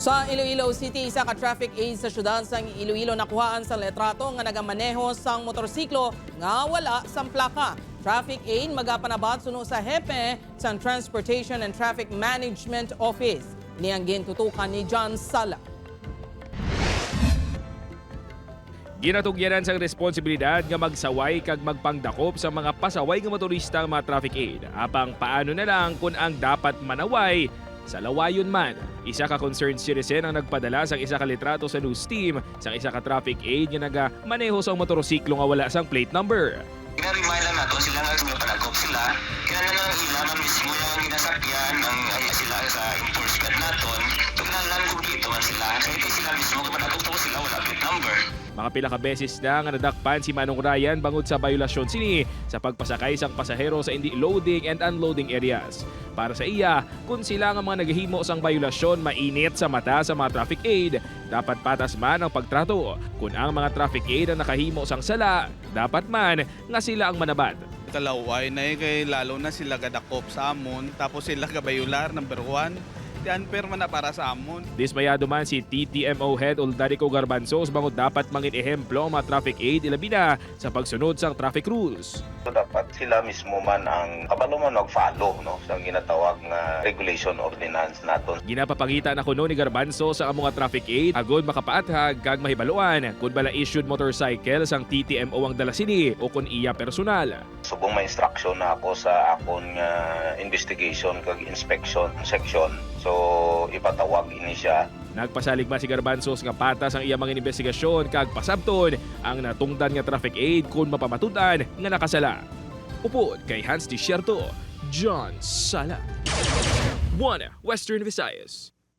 Sa Iloilo City, isa ka traffic aid sa syudad sang Iloilo nakuhaan sa letrato nga nagamaneho sang motorsiklo nga wala sang plaka. Traffic aid magapanabat suno sa hepe sa Transportation and Traffic Management Office. Niyang gintutukan ni John Sala. Ginatugyanan sang responsibilidad nga magsaway kag magpangdakop sa mga pasaway nga motorista nga mga traffic aid. Apang paano na lang kung ang dapat manaway sa lawayon man. Isa ka concerned citizen ang nagpadala sang isa ka litrato sa news team sang isa ka traffic aid nga nagamaneho sa motorsiklo nga wala sang plate number. Ina-remind lang nato sila nga panagkop sila. Kaya na lang ilaman mismo yung ginasakyan ng sila sa impulse card naton. Tugnalan kung dito man sila. Kaya sila mismo kung panagkop tapos sila wala plate number. Mga pila ka beses na nga nadakpan si Manong Ryan bangod sa biolasyon sini sa pagpasakay sang pasahero sa hindi loading and unloading areas. Para sa iya, kung sila nga mga naghihimo sang biolasyon mainit sa mata sa mga traffic aid, dapat patas man ang pagtrato. Kung ang mga traffic aid ang nakahimo sang sala, dapat man nga sila ang manabad. Kalaway na kay lalo na sila gadakop sa amon tapos sila kabayular number 1. Di unfair man na para sa amon. Dismayado man si TTMO Head Uldarico Garbanzos bangod dapat mangin ehemplo ang mga traffic aid ilabi na sa pagsunod sang traffic rules. So dapat sila mismo man ang kabalo man mag-follow no sa ginatawag nga regulation ordinance naton. Ginapapangita na kuno ni Garbanzo sa mga traffic aid agod makapaathag kag mahibaluan kung bala issued motorcycle sang TTMO ang dala sini o kung iya personal. Subong may instruction na ako sa akon nga investigation kag inspection section. So ipatawag ini siya. Nagpasalig man si Garbanzos nga patas ang iya mga investigasyon kag pasabton ang natungdan nga traffic aid kung mapamatudan nga nakasala. Upod kay Hans Desierto, John Sala. 1 Western Visayas.